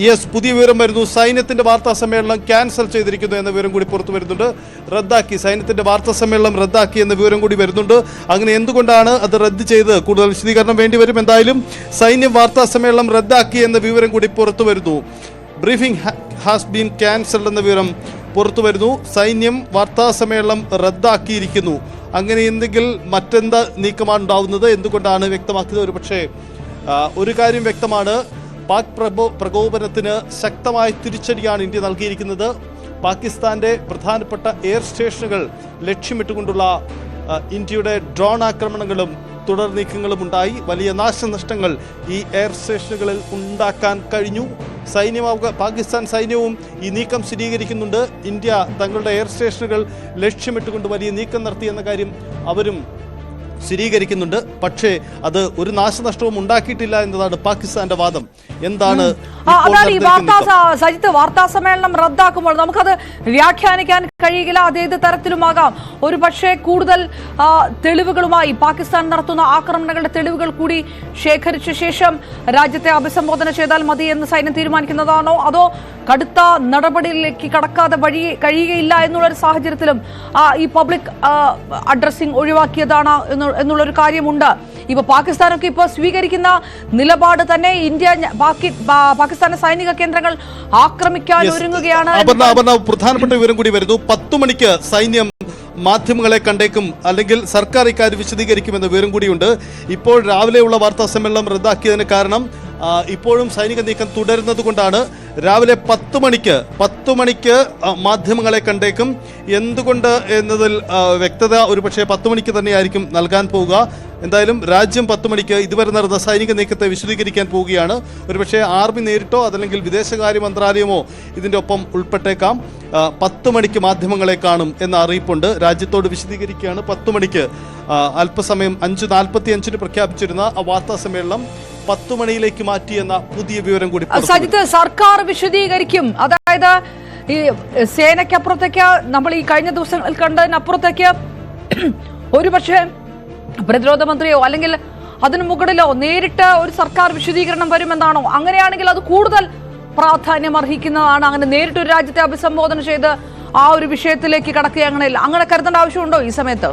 Yes, പുതിയ വിവരം വരുന്നു. സൈന്യത്തിന്റെ വാർത്താ സമ്മേളനം ക്യാൻസൽ ചെയ്തിരിക്കുന്നു എന്ന വിവരം കൂടി പുറത്തു വരുന്നുണ്ട്. റദ്ദാക്കി, സൈന്യത്തിന്റെ വാർത്താ സമ്മേളനം റദ്ദാക്കി എന്ന വിവരം കൂടി വരുന്നുണ്ട്. അങ്ങനെ എന്തുകൊണ്ടാണ് അത് റദ്ദ് ചെയ്ത് കൂടുതൽ വിശദീകരണം വേണ്ടിവരും. എന്തായാലും സൈന്യം വാർത്താ സമ്മേളനം റദ്ദാക്കി എന്ന വിവരം കൂടി പുറത്തു വരുന്നു. ബ്രീഫിംഗ് ഹാസ് ബീൻ ക്യാൻസൽഡ് എന്ന വിവരം പുറത്തു വരുന്നു. സൈന്യം വാർത്താ സമ്മേളനം റദ്ദാക്കിയിരിക്കുന്നു. അങ്ങനെ എന്തെങ്കിൽ മറ്റെന്താ നീക്കമാണ് ഉണ്ടാവുന്നത്, എന്തുകൊണ്ടാണ് വ്യക്തമാക്കിയത്? ഒരുപക്ഷെ ഒരു കാര്യം വ്യക്തമാണ്, പാക് പ്രകോപനത്തിന് ശക്തമായ തിരിച്ചടിയാണ് ഇന്ത്യ നൽകിയിരിക്കുന്നത്. പാകിസ്ഥാന്റെ പ്രധാനപ്പെട്ട എയർ സ്റ്റേഷനുകൾ ലക്ഷ്യമിട്ടുകൊണ്ടുള്ള ഇന്ത്യയുടെ ഡ്രോൺ ആക്രമണങ്ങളും തുടർ നീക്കങ്ങളും ഉണ്ടായി. വലിയ നാശനഷ്ടങ്ങൾ ഈ എയർ സ്റ്റേഷനുകളിൽ ഉണ്ടാക്കാൻ കഴിഞ്ഞു. പാകിസ്ഥാൻ സൈന്യവും ഈ നീക്കം സ്ഥിരീകരിക്കുന്നുണ്ട്. ഇന്ത്യ തങ്ങളുടെ എയർ സ്റ്റേഷനുകൾ ലക്ഷ്യമിട്ടുകൊണ്ട് വലിയ നീക്കം നടത്തിയെന്ന കാര്യം അവരും സ്ഥിരീകരിക്കുന്നുണ്ട്. പക്ഷേ അത് ഒരു നാശനഷ്ടവും ഉണ്ടാക്കിയിട്ടില്ല എന്നതാണ് പാകിസ്ഥാന്റെ വാദം. എന്താണ് സജിത്ത്, വാർത്താ സമ്മേളനം റദ്ദാക്കുമ്പോൾ നമുക്കത് വ്യാഖ്യാനിക്കാൻ കഴിയില്ല. അതേത് തരത്തിലുമാകാം. ഒരു പക്ഷേ കൂടുതൽ തെളിവുകളുമായി പാകിസ്ഥാൻ നടത്തുന്ന ആക്രമണങ്ങളുടെ തെളിവുകൾ കൂടി ശേഖരിച്ച ശേഷം രാജ്യത്തെ അഭിസംബോധന ചെയ്താൽ മതി എന്ന് സൈന്യം തീരുമാനിക്കുന്നതാണോ, അതോ കടുത്ത നടപടിയിലേക്ക് കടക്കാതെ കഴിയുകയില്ല എന്നുള്ളൊരു സാഹചര്യത്തിലും ഈ പബ്ലിക് അഡ്രസ്സിംഗ് ഒഴിവാക്കിയതാണ് എന്നുള്ളൊരു കാര്യമുണ്ട്. ഇപ്പൊ പാകിസ്ഥാനൊക്കെ ഇപ്പോൾ സ്വീകരിക്കുന്ന നിലപാട് തന്നെ ഇന്ത്യ പാകിസ്ഥാന്റെ സൈനിക കേന്ദ്രങ്ങൾ ആക്രമിക്കാൻ ഒരുങ്ങുകയാണ്. പ്രധാനപ്പെട്ട വിവരം കൂടി വരുന്നു. 10 മണിക്ക് സൈന്യം മാധ്യമങ്ങളെ കണ്ടേക്കും, അല്ലെങ്കിൽ സർക്കാർ ഇക്കാര്യം വിശദീകരിക്കുമെന്ന വിവരം കൂടിയുണ്ട്. ഇപ്പോൾ രാവിലെയുള്ള വാർത്താ സമ്മേളനം റദ്ദാക്കിയതിന് കാരണം ഇപ്പോഴും സൈനിക നീക്കം തുടരുന്നത് കൊണ്ടാണ്. രാവിലെ 10 മണിക്ക് മാധ്യമങ്ങളെ കണ്ടേക്കും. എന്തുകൊണ്ട് എന്നതിൽ വ്യക്തത ഒരുപക്ഷെ 10 മണിക്ക് തന്നെയായിരിക്കും നൽകാൻ പോവുക. എന്തായാലും രാജ്യം 10 മണിക്ക് ഇതുവരെ നടന്ന സൈനിക നീക്കത്തെ വിശദീകരിക്കാൻ പോവുകയാണ്. ഒരുപക്ഷെ ആർമി നേരിട്ടോ അതല്ലെങ്കിൽ വിദേശകാര്യ മന്ത്രാലയമോ ഇതിൻ്റെ ഒപ്പം ഉൾപ്പെട്ടേക്കാം. 10 മണിക്ക് മാധ്യമങ്ങളെ കാണും എന്ന അറിയിപ്പുണ്ട്. രാജ്യത്തോട് വിശദീകരിക്കുകയാണ്. 10 മണിക്ക് അല്പസമയം 5:45 പ്രഖ്യാപിച്ചിരുന്ന വാർത്താ സമ്മേളനം 10 മണിയിലേക്ക് മാറ്റിയെന്ന പുതിയ വിവരം കൂടി സജിത്ത് സർക്കാർ വിശദീകരിക്കും. അതായത് ഈ സേനയ്ക്കപ്പുറത്തേക്ക് നമ്മൾ ഈ കഴിഞ്ഞ ദിവസങ്ങളിൽ കണ്ടതിനപ്പുറത്തേക്ക് ഒരുപക്ഷെ പ്രതിരോധ മന്ത്രിയോ അല്ലെങ്കിൽ അതിനു മുകളിലോ നേരിട്ട് ഒരു സർക്കാർ വിശദീകരണം വരുമെന്നാണോ? അങ്ങനെയാണെങ്കിൽ അത് കൂടുതൽ പ്രാധാന്യം അർഹിക്കുന്നതാണ്. അങ്ങനെ നേരിട്ട് ഒരു രാജ്യത്തെ അഭിസംബോധന ചെയ്ത് ആ ഒരു വിഷയത്തിലേക്ക് കടക്കുക അങ്ങനെ കരുതേണ്ട ആവശ്യമുണ്ടോ ഈ സമയത്ത്?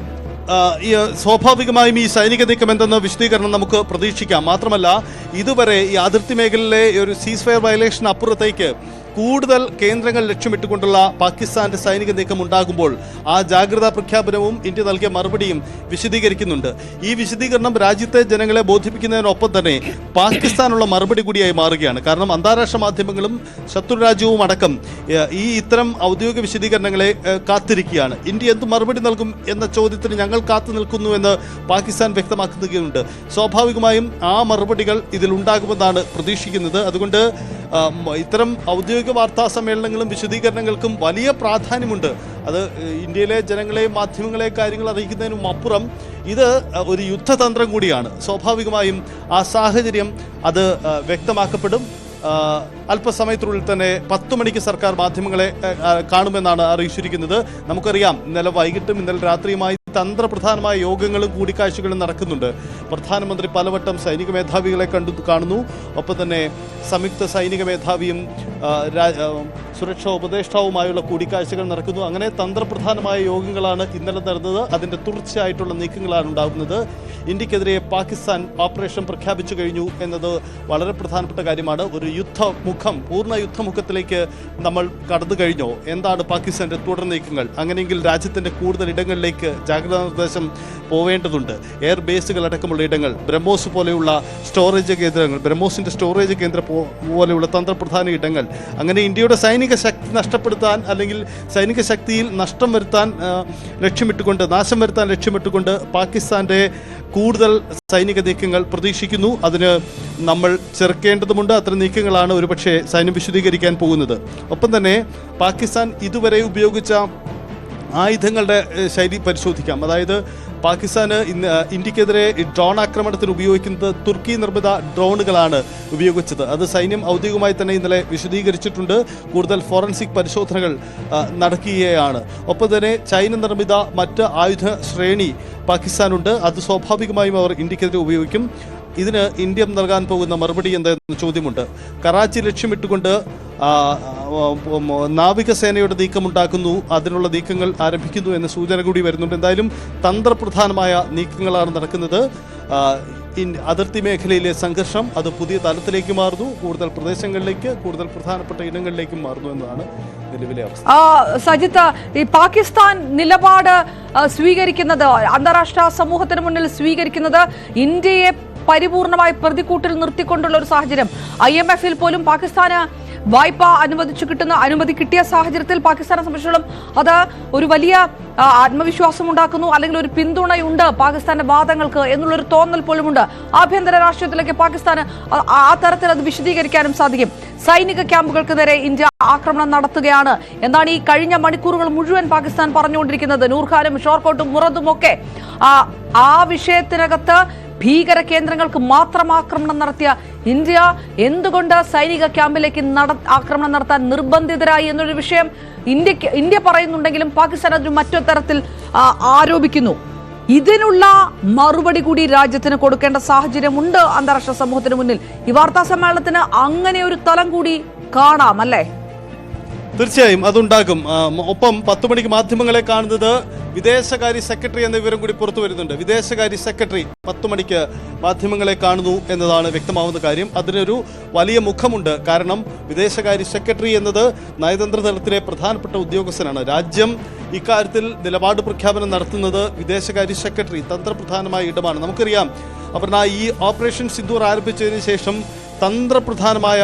സ്വാഭാവികമായും ഈ സൈനിക നീക്കം എന്തെന്ന വിശദീകരണം നമുക്ക് പ്രതീക്ഷിക്കാം. മാത്രമല്ല, ഇതുവരെ ഈ അതിർത്തി മേഖലയിലെ ഒരു സീസ് ഫയർ വയലേഷൻ അപ്പുറത്തേക്ക് കൂടുതൽ കേന്ദ്രങ്ങൾ ലക്ഷ്യമിട്ടുകൊണ്ടുള്ള പാകിസ്ഥാന്റെ സൈനിക നീക്കം ഉണ്ടാകുമ്പോൾ ആ ജാഗ്രതാ പ്രഖ്യാപനവും ഇന്ത്യ നൽകിയ മറുപടിയും വിശദീകരിക്കുന്നുണ്ട്. ഈ വിശദീകരണം രാജ്യത്തെ ജനങ്ങളെ ബോധിപ്പിക്കുന്നതിനൊപ്പം തന്നെ പാകിസ്ഥാനുള്ള മറുപടി കൂടിയായി മാറുകയാണ്. കാരണം അന്താരാഷ്ട്ര മാധ്യമങ്ങളും ശത്രുരാജ്യവും അടക്കം ഇത്തരം ഔദ്യോഗിക വിശദീകരണങ്ങളെ കാത്തിരിക്കുകയാണ്. ഇന്ത്യ എന്ത് മറുപടി നൽകും എന്ന ചോദ്യത്തിന് ഞങ്ങൾ കാത്തു നിൽക്കുന്നു എന്ന് പാകിസ്ഥാൻ വ്യക്തമാക്കുന്നുണ്ട്. സ്വാഭാവികമായും ആ മറുപടികൾ ഇതിലുണ്ടാകുമെന്നാണ് പ്രതീക്ഷിക്കുന്നത്. അതുകൊണ്ട് ഇത്തരം ഔദ്യോഗിക വാർത്താ സമ്മേളനങ്ങളും വിശദീകരണങ്ങൾക്കും വലിയ പ്രാധാന്യമുണ്ട്. അത് ഇന്ത്യയിലെ ജനങ്ങളെയും മാധ്യമങ്ങളെയും കാര്യങ്ങൾ അറിയിക്കുന്നതിനും അപ്പുറം ഇത് ഒരു യുദ്ധതന്ത്രം കൂടിയാണ്. സ്വാഭാവികമായും ആ സാഹചര്യം അത് വ്യക്തമാക്കപ്പെടും. അല്പസമയത്തിനുള്ളിൽ തന്നെ 10 മണിക്ക് സർക്കാർ മാധ്യമങ്ങളെ കാണുമെന്നാണ് അറിയിച്ചിരിക്കുന്നത്. നമുക്കറിയാം, ഇന്നലെ വൈകിട്ടും ഇന്നലെ രാത്രിയുമായി തന്ത്രപ്രധാനമായ യോഗങ്ങളും കൂടിക്കാഴ്ചകളും നടക്കുന്നുണ്ട്. പ്രധാനമന്ത്രി പലവട്ടം സൈനിക മേധാവികളെ കാണുന്നു. ഒപ്പം തന്നെ സംയുക്ത സൈനിക മേധാവിയും സുരക്ഷാ ഉപദേഷ്ടാവുമായുള്ള കൂടിക്കാഴ്ചകൾ നടക്കുന്നു. അങ്ങനെ തന്ത്രപ്രധാനമായ യോഗങ്ങളാണ് ഇന്നലെ നടന്നത്. അതിൻ്റെ തുടർച്ചയായിട്ടുള്ള നീക്കങ്ങളാണ് ഉണ്ടാകുന്നത്. ഇന്ത്യക്കെതിരെ പാകിസ്ഥാൻ ഓപ്പറേഷൻ പ്രഖ്യാപിച്ചു കഴിഞ്ഞു എന്നത് വളരെ പ്രധാനപ്പെട്ട കാര്യമാണ്. ഒരു യുദ്ധമുഖം, പൂർണ്ണ യുദ്ധമുഖത്തിലേക്ക് നമ്മൾ കടന്നു കഴിഞ്ഞോ? എന്താണ് പാകിസ്ഥാന്റെ തുടർ നീക്കങ്ങൾ? അങ്ങനെയെങ്കിൽ രാജ്യത്തിന്റെ കൂടുതൽ ഇടങ്ങളിലേക്ക് ജാഗ്രതാ നിർദ്ദേശം പോവേണ്ടതുണ്ട്. എയർ ബേസുകൾ അടക്കമുള്ള ഇടങ്ങൾ, ബ്രഹ്മോസ് പോലെയുള്ള സ്റ്റോറേജ് കേന്ദ്രങ്ങൾ, ബ്രഹ്മോസിന്റെ സ്റ്റോറേജ് കേന്ദ്രം പോലെയുള്ള തന്ത്രപ്രധാന ഇടങ്ങൾ. അങ്ങനെ ഇന്ത്യയുടെ സൈനിക ശക്തി നഷ്ടപ്പെടുത്താൻ അല്ലെങ്കിൽ സൈനിക ശക്തിയിൽ നഷ്ടം വരുത്താൻ ലക്ഷ്യമിട്ടുകൊണ്ട്, നാശം വരുത്താൻ ലക്ഷ്യമിട്ടുകൊണ്ട് പാകിസ്ഥാന്റെ കൂടുതൽ സൈനിക നീക്കങ്ങൾ പ്രതീക്ഷിക്കുന്നു. അതിന് നമ്മൾ ചെറുക്കേണ്ടതുണ്ട്. അത്തരം നീക്കങ്ങളാണ് ഒരുപക്ഷെ സൈന്യം വിശദീകരിക്കാൻ പോകുന്നത്. ഒപ്പം തന്നെ പാകിസ്ഥാൻ ഇതുവരെ ഉപയോഗിച്ച ആയുധങ്ങളുടെ ശൈലി പരിശോധിക്കാം. അതായത് പാകിസ്ഥാന് ഇന്ത്യക്കെതിരെ ഡ്രോൺ ആക്രമണത്തിന് ഉപയോഗിക്കുന്നത് തുർക്കി നിർമ്മിത ഡ്രോണുകളാണ് ഉപയോഗിച്ചത്. അത് സൈന്യം ഔദ്യോഗികമായി തന്നെ ഇന്നലെ വിശദീകരിച്ചിട്ടുണ്ട്. കൂടുതൽ ഫോറൻസിക് പരിശോധനകൾ നടക്കുകയാണ്. ഒപ്പം തന്നെ ചൈന നിർമ്മിത മറ്റ് ആയുധ ശ്രേണി പാകിസ്ഥാനുണ്ട്. അത് സ്വാഭാവികമായും അവർ ഇന്ത്യക്കെതിരെ ഉപയോഗിക്കും. ഇതിന് ഇന്ത്യ നൽകാൻ പോകുന്ന മറുപടി എന്താണെന്ന് ചോദ്യമുണ്ട്. കറാച്ചി ലക്ഷ്യമിട്ടുകൊണ്ട് നാവികസേനയുടെ നീക്കമുണ്ടാക്കുന്നു, അതിനുള്ള നീക്കങ്ങൾ ആരംഭിക്കുന്നു എന്ന സൂചന കൂടി വരുന്നുണ്ട്. എന്തായാലും തന്ത്രപ്രധാനമായ നീക്കങ്ങളാണ് നടക്കുന്നത്. അതിർത്തി മേഖലയിലെ സംഘർഷം അത് പുതിയ തലത്തിലേക്ക് മാറുന്നു, കൂടുതൽ പ്രദേശങ്ങളിലേക്ക്, കൂടുതൽ പ്രധാനപ്പെട്ട ഇടങ്ങളിലേക്കും മാറുന്നു എന്നതാണ് നിലവിലെ അവസ്ഥ. സജിത്ത്, ഈ പാകിസ്ഥാൻ നിലപാട് സ്വീകരിക്കുന്നത്, അന്താരാഷ്ട്ര സമൂഹത്തിന് മുന്നിൽ സ്വീകരിക്കുന്നത് ഇന്ത്യയെ പരിപൂർണമായി പ്രതിക്കൂട്ടിൽ നിർത്തിക്കൊണ്ടുള്ള ഒരു സാഹചര്യം. IMF-ൽ പോലും പാകിസ്ഥാന് വായ്പ അനുമതി കിട്ടിയ സാഹചര്യത്തിൽ പാകിസ്ഥാനെ സംബന്ധിച്ചിടത്തോളം അത് ഒരു വലിയ ആത്മവിശ്വാസം ഉണ്ടാക്കുന്നു, അല്ലെങ്കിൽ ഒരു പിന്തുണയുണ്ട് പാകിസ്ഥാന്റെ വാദങ്ങൾക്ക് എന്നുള്ളൊരു തോന്നൽ പോലുമുണ്ട്. ആഭ്യന്തര രാഷ്ട്രീയത്തിലേക്ക് പാകിസ്ഥാന് ആ തരത്തിൽ അത് വിശദീകരിക്കാനും സാധിക്കും. സൈനിക ക്യാമ്പുകൾക്ക് നേരെ ഇന്ത്യ ആക്രമണം നടത്തുകയാണ് എന്നാണ് ഈ കഴിഞ്ഞ മണിക്കൂറുകൾ മുഴുവൻ പാകിസ്ഥാൻ പറഞ്ഞുകൊണ്ടിരിക്കുന്നത്. നൂർഖാനും ഷോർക്കോട്ടും മുറദും ഒക്കെ ആ വിഷയത്തിനകത്ത് ഭീകര കേന്ദ്രങ്ങൾക്ക് മാത്രം ആക്രമണം നടത്തിയ ഇന്ത്യ എന്തുകൊണ്ട് സൈനിക ക്യാമ്പിലേക്ക് ആക്രമണം നടത്താൻ നിർബന്ധിതരായി എന്നൊരു വിഷയം ഇന്ത്യ പറയുന്നുണ്ടെങ്കിലും പാകിസ്ഥാൻ അതിന് മറ്റൊരു തരത്തിൽ ആരോപിക്കുന്നു. ഇതിനുള്ള മറുപടി കൂടി രാജ്യത്തിന് കൊടുക്കേണ്ട സാഹചര്യമുണ്ട് അന്താരാഷ്ട്ര സമൂഹത്തിന് മുന്നിൽ. ഈ വാർത്താ സമ്മേളനത്തിന് അങ്ങനെ ഒരു തലം കൂടി കാണാം, അല്ലേ? തീർച്ചയായും അതുണ്ടാകും. ഒപ്പം 10 മണിക്ക് മാധ്യമങ്ങളെ കാണുന്നത് വിദേശകാര്യ സെക്രട്ടറി എന്ന വിവരം കൂടി പുറത്തു വരുന്നുണ്ട്. വിദേശകാര്യ സെക്രട്ടറി 10 മണിക്ക് മാധ്യമങ്ങളെ കാണുന്നു എന്നതാണ് വ്യക്തമാവുന്ന കാര്യം. അതിനൊരു വലിയ മുഖമുണ്ട്. കാരണം വിദേശകാര്യ സെക്രട്ടറി എന്നത് നയതന്ത്ര തലത്തിലെ പ്രധാനപ്പെട്ട ഉദ്യോഗസ്ഥനാണ്. രാജ്യം ഇക്കാര്യത്തിൽ നിലപാട് പ്രഖ്യാപനം നടത്തുന്നത് വിദേശകാര്യ സെക്രട്ടറി തന്ത്രപ്രധാനമായ ഇടമാണ്. നമുക്കറിയാം അപർണ, ഈ ഓപ്പറേഷൻ സിന്ദൂർ ആരംഭിച്ചതിന് ശേഷം തന്ത്രപ്രധാനമായ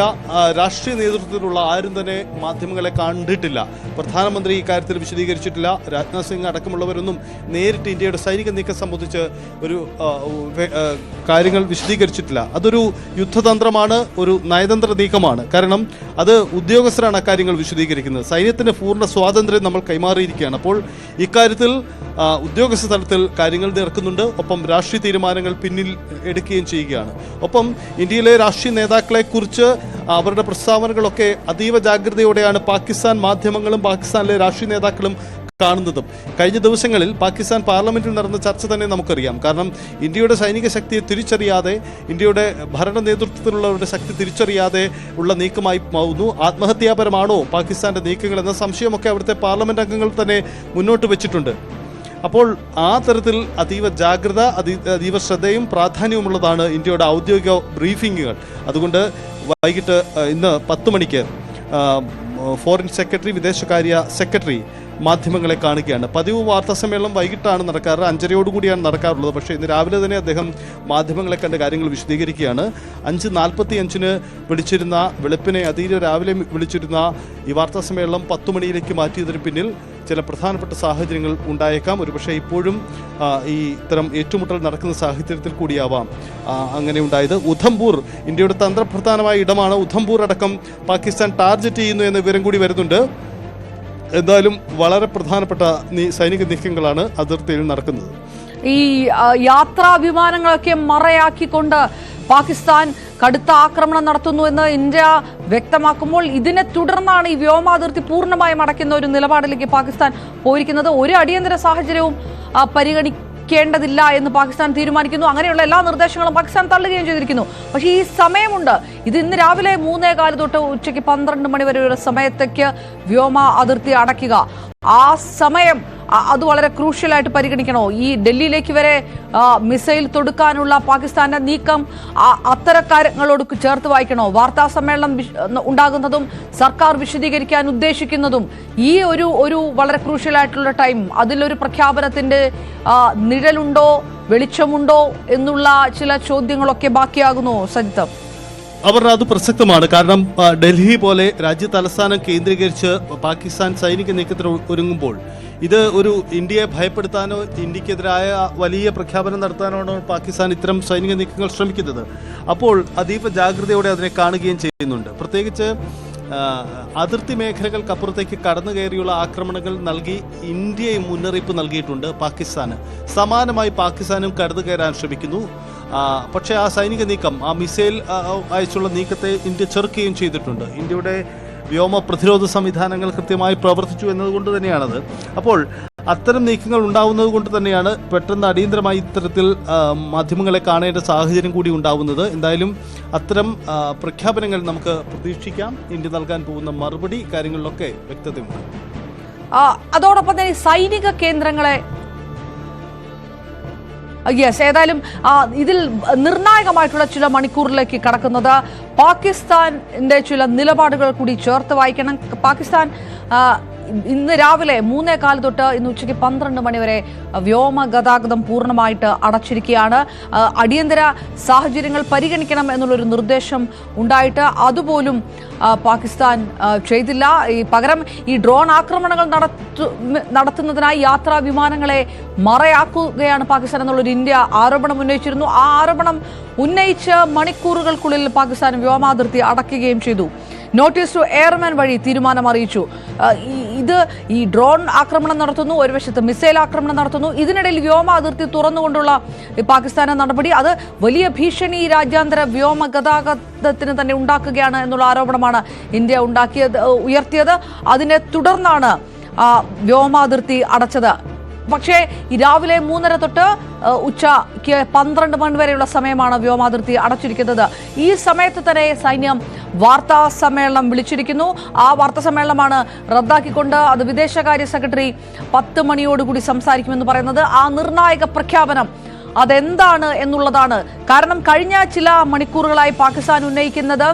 രാഷ്ട്രീയ നേതൃത്വത്തിലുള്ള ആരും തന്നെ മാധ്യമങ്ങളെ കണ്ടിട്ടില്ല. പ്രധാനമന്ത്രി ഇക്കാര്യത്തിൽ വിശദീകരിച്ചിട്ടില്ല. രാജ്നാഥ് സിംഗ് അടക്കമുള്ളവരൊന്നും നേരിട്ട് ഇന്ത്യയുടെ സൈനിക നീക്കം സംബന്ധിച്ച് ഒരു കാര്യങ്ങൾ വിശദീകരിച്ചിട്ടില്ല. അതൊരു യുദ്ധതന്ത്രമാണ്, ഒരു നയതന്ത്ര നീക്കമാണ്. കാരണം അത് ഉദ്യോഗസ്ഥരാണ് അക്കാര്യങ്ങൾ വിശദീകരിക്കുന്നത്. സൈന്യത്തിന് പൂർണ്ണ സ്വാതന്ത്ര്യം നമ്മൾ കൈമാറിയിരിക്കുകയാണ്. അപ്പോൾ ഇക്കാര്യത്തിൽ ഉദ്യോഗസ്ഥ തലത്തിൽ കാര്യങ്ങൾ നിറക്കുന്നുണ്ട്. ഒപ്പം രാഷ്ട്രീയ തീരുമാനങ്ങൾ പിന്നിൽ എടുക്കുകയും ചെയ്യുകയാണ്. ഒപ്പം ഇന്ത്യയിലെ രാഷ്ട്രീയ നേതാക്കളെക്കുറിച്ച് അവരുടെ പ്രസ്താവനകളൊക്കെ അതീവ ജാഗ്രതയോടെയാണ് പാകിസ്ഥാൻ മാധ്യമങ്ങളും പാകിസ്ഥാനിലെ രാഷ്ട്രീയ നേതാക്കളും കാണുന്നതും. കഴിഞ്ഞ ദിവസങ്ങളിൽ പാകിസ്ഥാൻ പാർലമെന്റിൽ നടന്ന ചർച്ച തന്നെ നമുക്കറിയാം. കാരണം ഇന്ത്യയുടെ സൈനിക ശക്തിയെ തിരിച്ചറിയാതെ, ഇന്ത്യയുടെ ഭരണ നേതൃത്വത്തിലുള്ളവരുടെ ശക്തി തിരിച്ചറിയാതെ ഉള്ള നീക്കമായി മാറുന്നു. ആത്മഹത്യാപരമാണോ പാകിസ്ഥാന്റെ നീക്കങ്ങൾ എന്ന സംശയമൊക്കെ അവിടുത്തെ പാർലമെന്റ് അംഗങ്ങൾ തന്നെ മുന്നോട്ട് വെച്ചിട്ടുണ്ട്. അപ്പോൾ ആ തരത്തിൽ അതീവ ജാഗ്രത, അതീവ ശ്രദ്ധയും പ്രാധാന്യവുമുള്ളതാണ് ഇന്ത്യയുടെ ഔദ്യോഗിക ബ്രീഫിങ്ങുകൾ. അതുകൊണ്ട് വൈകിട്ട് ഇന്ന് 10 മണിക്ക് ഫോറിൻ സെക്രട്ടറി, വിദേശകാര്യ സെക്രട്ടറി മാധ്യമങ്ങളെ കാണുകയാണ്. പതിവ് വാർത്താ സമ്മേളനം വൈകിട്ടാണ് നടക്കാറ്, 5:30 നടക്കാറുള്ളത്. പക്ഷേ ഇന്ന് രാവിലെ തന്നെ അദ്ദേഹം മാധ്യമങ്ങളെ കണ്ട് കാര്യങ്ങൾ വിശദീകരിക്കുകയാണ്. 5:45 വിളിച്ചിരുന്ന, വെളുപ്പിനെ അതീവ രാവിലെ വിളിച്ചിരുന്ന ഈ വാർത്താ സമ്മേളനം 10 മണിയിലേക്ക് മാറ്റിയതിന് പിന്നിൽ ചില പ്രധാനപ്പെട്ട സാഹചര്യങ്ങൾ ഉണ്ടായേക്കാം. ഒരുപക്ഷെ ഇപ്പോഴും ഈ ഇത്തരം ഏറ്റുമുട്ടൽ നടക്കുന്ന സാഹചര്യത്തിൽ കൂടിയാവാം അങ്ങനെ ഉണ്ടായത്. ഉധംപൂർ ഇന്ത്യയുടെ തന്ത്രപ്രധാനമായ ഇടമാണ്. ഉധംപൂർ അടക്കം പാകിസ്ഥാൻ ടാർഗറ്റ് ചെയ്യുന്നു എന്ന വിവരം കൂടി വരുന്നുണ്ട്. എന്തായാലും വളരെ പ്രധാനപ്പെട്ട സൈനിക നീക്കങ്ങളാണ് അതിർത്തിയിൽ നടക്കുന്നത്. ഈ യാത്രാ വിമാനങ്ങളൊക്കെ മറയാക്കിക്കൊണ്ട് പാകിസ്ഥാൻ കടുത്ത ആക്രമണം നടത്തുന്നു എന്ന് ഇന്ത്യ വ്യക്തമാക്കുമ്പോൾ ഇതിനെ തുടർന്നാണ് ഈ വ്യോമാതിർത്തി പൂർണ്ണമായും അടയ്ക്കുന്ന ഒരു നിലപാടിലേക്ക് പാകിസ്ഥാൻ പോയിരിക്കുന്നത്. ഒരു അടിയന്തര സാഹചര്യവും പരിഗണിക്കേണ്ടതില്ല എന്ന് പാകിസ്ഥാൻ തീരുമാനിക്കുന്നു. അങ്ങനെയുള്ള എല്ലാ നിർദ്ദേശങ്ങളും പാകിസ്ഥാൻ തള്ളുകയും ചെയ്തിരിക്കുന്നു. പക്ഷേ ഈ സമയമുണ്ട്. ഇത് ഇന്ന് രാവിലെ 3:15 തൊട്ട് ഉച്ചയ്ക്ക് 12 മണി വരെയുള്ള സമയത്തേക്ക് വ്യോമ അതിർത്തി അടയ്ക്കുക. ആ സമയം അത് വളരെ ക്രൂഷ്യലായിട്ട് പരിഗണിക്കണോ? ഈ ഡൽഹിയിലേക്ക് വരെ മിസൈൽ തൊടുക്കാനുള്ള പാകിസ്ഥാന്റെ നീക്കം അത്തരക്കാര്യങ്ങളോട് ചേർത്ത് വായിക്കണോ? വാർത്താ സമ്മേളനം ഉണ്ടാകുന്നതും സർക്കാർ വിശദീകരിക്കാൻ ഉദ്ദേശിക്കുന്നതും ഈ ഒരു വളരെ ക്രൂഷ്യലായിട്ടുള്ള ടൈം, അതിലൊരു പ്രഖ്യാപനത്തിന്റെ നിഴലുണ്ടോ, വെളിച്ചമുണ്ടോ എന്നുള്ള ചില ചോദ്യങ്ങളൊക്കെ ബാക്കിയാകുന്നു. സജിത്ത്, അവർ അത് പ്രസക്തമാണ്. കാരണം ഡൽഹി പോലെ രാജ്യ തലസ്ഥാനം കേന്ദ്രീകരിച്ച് പാകിസ്ഥാൻ സൈനിക നീക്കത്തിന് ഒരുങ്ങുമ്പോൾ ഇത് ഒരു ഇന്ത്യയെ ഭയപ്പെടുത്താനോ ഇന്ത്യക്കെതിരായ വലിയ പ്രഖ്യാപനം നടത്താനോ പാകിസ്ഥാൻ ഇത്തരം സൈനിക നീക്കങ്ങൾ ശ്രമിക്കുന്നത്. അപ്പോൾ അതീവ ജാഗ്രതയോടെ അതിനെ കാണുകയും ചെയ്യുന്നുണ്ട്. പ്രത്യേകിച്ച് അതിർത്തി മേഖലകൾക്കപ്പുറത്തേക്ക് കടന്നു കയറിയുള്ള ആക്രമണങ്ങൾ നൽകി ഇന്ത്യയെ മുന്നറിയിപ്പ് നൽകിയിട്ടുണ്ട് പാകിസ്ഥാന്. സമാനമായി പാകിസ്ഥാനും കടന്നു കയറാൻ ശ്രമിക്കുന്നു. പക്ഷേ ആ സൈനിക നീക്കം, ആ മിസൈൽ അയച്ചുള്ള നീക്കത്തെ ഇന്ത്യ ചെറുക്കുകയും ചെയ്തിട്ടുണ്ട്. ഇന്ത്യയുടെ വ്യോമ പ്രതിരോധ സംവിധാനങ്ങൾ കൃത്യമായി പ്രവർത്തിച്ചു എന്നതുകൊണ്ട് തന്നെയാണത്. അപ്പോൾ അത്തരം നീക്കങ്ങൾ ഉണ്ടാവുന്നത് കൊണ്ട് തന്നെയാണ് പെട്ടെന്ന് അടിയന്തരമായി ഇത്തരത്തിൽ മാധ്യമങ്ങളെ കാണേണ്ട സാഹചര്യം കൂടി ഉണ്ടാവുന്നത്. എന്തായാലും അത്തരം പ്രഖ്യാപനങ്ങൾ നമുക്ക് പ്രതീക്ഷിക്കാം. ഇന്ത്യ നൽകാൻ പോകുന്ന മറുപടി കാര്യങ്ങളിലൊക്കെ വ്യക്തതയുണ്ട്. അതോടൊപ്പം തന്നെ സൈനിക കേന്ദ്രങ്ങളെ ഏതായാലും ഇതിൽ നിർണായകമായിട്ടുള്ള ചില മണിക്കൂറിലേക്ക് കടക്കുന്നത് പാകിസ്ഥാന്റെ ചില നിലപാടുകൾ കൂടി ചേർത്ത് വായിക്കണം. പാകിസ്ഥാൻ ഇന്ന് രാവിലെ 3:15 തൊട്ട് ഇന്ന് ഉച്ചയ്ക്ക് 12 മണിവരെ വ്യോമ ഗതാഗതം പൂർണ്ണമായിട്ട് അടച്ചിരിക്കുകയാണ്. അടിയന്തര സാഹചര്യങ്ങൾ പരിഗണിക്കണം എന്നുള്ളൊരു നിർദ്ദേശം ഉണ്ടായിട്ട് അതുപോലും പാകിസ്ഥാൻ ചെയ്തില്ല. പകരം ഈ ഡ്രോൺ ആക്രമണങ്ങൾ നടത്തുന്നതിനായി യാത്രാ വിമാനങ്ങളെ മറയാക്കുകയാണ് പാകിസ്ഥാൻ എന്നുള്ളൊരു ഇന്ത്യ ആരോപണം ഉന്നയിച്ചിരുന്നു. ആ ആരോപണം ഉന്നയിച്ച് മണിക്കൂറുകൾക്കുള്ളിൽ പാകിസ്ഥാൻ വ്യോമാതിർത്തി അടയ്ക്കുകയും ചെയ്തു. നോട്ടീസ് ടു എയർമാൻ വഴി തീരുമാനം അറിയിച്ചു. ഈ ഡ്രോൺ ആക്രമണം നടത്തുന്നു, ഒരു വശത്ത് മിസൈൽ ആക്രമണം നടത്തുന്നു. ഇതിനിടയിൽ വ്യോമ അതിർത്തി തുറന്നുകൊണ്ടുള്ള പാകിസ്ഥാന്റെ നടപടി അത് വലിയ ഭീഷണി രാജ്യാന്തര വ്യോമ ഗതാഗതത്തിന് തന്നെ ഉണ്ടാക്കുകയാണ് എന്നുള്ള ആരോപണമാണ് ഇന്ത്യ ഉയർത്തിയത്. അതിനെ തുടർന്നാണ് വ്യോമാതിർത്തി അടച്ചത്. പക്ഷേ രാവിലെ 3:30 തൊട്ട് ഉച്ചയ്ക്ക് 12 മണി വരെയുള്ള സമയമാണ് വ്യോമാതിർത്തി അടച്ചിരിക്കുന്നത്. ഈ സമയത്ത് തന്നെ സൈന്യം വാർത്താ സമ്മേളനം വിളിച്ചിരിക്കുന്നു. ആ വാർത്താ സമ്മേളനമാണ് റദ്ദാക്കിക്കൊണ്ട് അത് വിദേശകാര്യ സെക്രട്ടറി 10 മണിയോടുകൂടി സംസാരിക്കുമെന്ന് പറയുന്നത്. ആ നിർണായക പ്രഖ്യാപനം അതെന്താണ് എന്നുള്ളതാണ്. കാരണം കഴിഞ്ഞ ചില മണിക്കൂറുകളായി പാകിസ്ഥാൻ ഉന്നയിക്കുന്നത്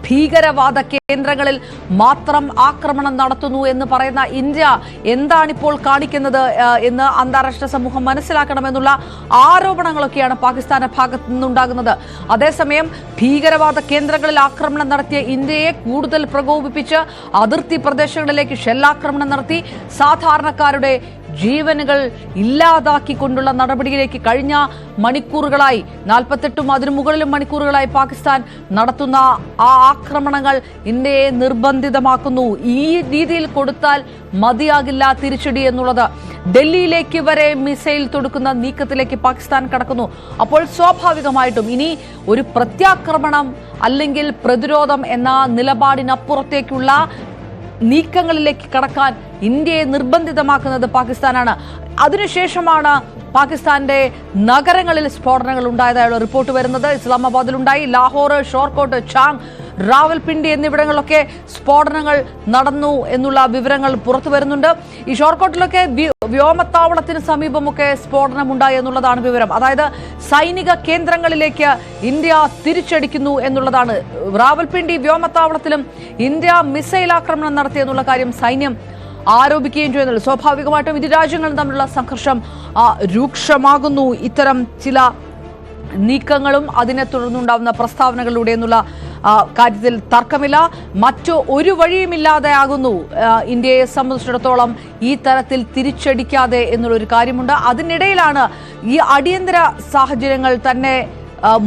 ഭീകരവാദ കേന്ദ്രങ്ങളിൽ മാത്രം ആക്രമണം നടത്തുന്നു എന്ന് പറയുന്ന ഇന്ത്യ എന്താണിപ്പോൾ കാണിക്കുന്നത് എന്ന് അന്താരാഷ്ട്ര സമൂഹം മനസ്സിലാക്കണമെന്നുള്ള ആരോപണങ്ങളൊക്കെയാണ് പാകിസ്ഥാന്റെ ഭാഗത്തു നിന്നുണ്ടാകുന്നത്. അതേസമയം ഭീകരവാദ കേന്ദ്രങ്ങളിൽ ആക്രമണം നടത്തിയ ഇന്ത്യയെ കൂടുതൽ പ്രകോപിപ്പിച്ച് അതിർത്തി പ്രദേശങ്ങളിലേക്ക് ഷെല്ലാക്രമണം നടത്തി സാധാരണക്കാരുടെ ജീവനുകൾ ഇല്ലാതാക്കിക്കൊണ്ടുള്ള നടപടിയിലേക്ക് കഴിഞ്ഞ മണിക്കൂറുകളായി 48ഉം അതിനു മുകളിലും മണിക്കൂറുകളായി പാകിസ്ഥാൻ നടത്തുന്ന ആ ആക്രമണങ്ങൾ ഇന്ത്യയെ നിർബന്ധിതമാക്കുന്നു. ഈ രീതിയിൽ കൊടുത്താൽ മതിയാകില്ല തിരിച്ചടി എന്നുള്ളത്. ഡൽഹിയിലേക്ക് വരെ മിസൈൽ തൊടുക്കുന്ന നീക്കത്തിലേക്ക് പാകിസ്ഥാൻ കടക്കുന്നു. അപ്പോൾ സ്വാഭാവികമായിട്ടും ഇനി ഒരു പ്രത്യാക്രമണം അല്ലെങ്കിൽ പ്രതിരോധം എന്ന നിലപാടിനപ്പുറത്തേക്കുള്ള നീക്കങ്ങളിലേക്ക് കടക്കാൻ ഇന്ത്യയെ നിർബന്ധിതമാക്കുന്നത് പാകിസ്ഥാനാണ്. അതിനുശേഷമാണ് പാകിസ്ഥാന്റെ നഗരങ്ങളിൽ സ്ഫോടനങ്ങൾ ഉണ്ടായതായുള്ള റിപ്പോർട്ട് വരുന്നത്. ഇസ്ലാമാബാദിലുണ്ടായി, ലാഹോർ, ഷോർക്കോട്ട്, ചാങ്, റാവൽപിണ്ടി എന്നിവിടങ്ങളിലൊക്കെ സ്ഫോടനങ്ങൾ നടന്നു എന്നുള്ള വിവരങ്ങൾ പുറത്തു വരുന്നുണ്ട്. ഈ ഷോർക്കോട്ടിലൊക്കെ വ്യോമത്താവളത്തിന് സമീപമൊക്കെ സ്ഫോടനമുണ്ടായി എന്നുള്ളതാണ് വിവരം. അതായത് സൈനിക കേന്ദ്രങ്ങളിലേക്ക് ഇന്ത്യ തിരിച്ചടിക്കുന്നു എന്നുള്ളതാണ്. റാവൽപിണ്ടി വ്യോമത്താവളത്തിലും ഇന്ത്യ മിസൈൽ ആക്രമണം നടത്തിയെന്നുള്ള കാര്യം സൈന്യം ആരോപിക്കുകയും ചെയ്യുന്നുള്ളൂ. സ്വാഭാവികമായിട്ടും ഇരു രാജ്യങ്ങളും തമ്മിലുള്ള സംഘർഷം രൂക്ഷമാകുന്നു ഇത്തരം ചില നീക്കങ്ങളും അതിനെ തുടർന്നുണ്ടാവുന്ന പ്രസ്താവനകളിലൂടെ എന്നുള്ള കാര്യത്തിൽ തർക്കമില്ല. മറ്റു ഒരു വഴിയുമില്ലാതെയാകുന്നു ഇന്ത്യയെ സംബന്ധിച്ചിടത്തോളം ഈ തരത്തിൽ തിരിച്ചടിക്കാതെ എന്നുള്ളൊരു കാര്യമുണ്ട്. അതിനിടയിലാണ് ഈ അടിയന്തര സാഹചര്യങ്ങൾ തന്നെ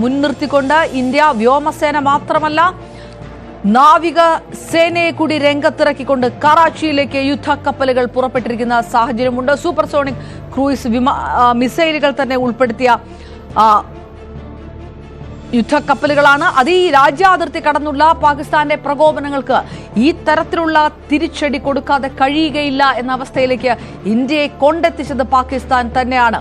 മുൻനിർത്തിക്കൊണ്ട് ഇന്ത്യ വ്യോമസേന മാത്രമല്ല നാവിക സേനയെ കൂടി രംഗത്തിറക്കിക്കൊണ്ട് കറാച്ചിയിലേക്ക് യുദ്ധക്കപ്പലുകൾ പുറപ്പെട്ടിരിക്കുന്ന സാഹചര്യമുണ്ട്. സൂപ്പർസോണിക് ക്രൂയിസ് മിസൈലുകൾ തന്നെ ഉൾപ്പെടുത്തിയ യുദ്ധക്കപ്പലുകളാണ്. അത് ഈ രാജ്യാതിർത്തി കടന്നുള്ള പാകിസ്ഥാന്റെ പ്രകോപനങ്ങൾക്ക് ഈ തരത്തിലുള്ള തിരിച്ചടി കൊടുക്കാതെ കഴിയുകയില്ല എന്ന അവസ്ഥയിലേക്ക് ഇന്ത്യയെ കൊണ്ടെത്തിച്ചത് പാകിസ്ഥാൻ തന്നെയാണ്.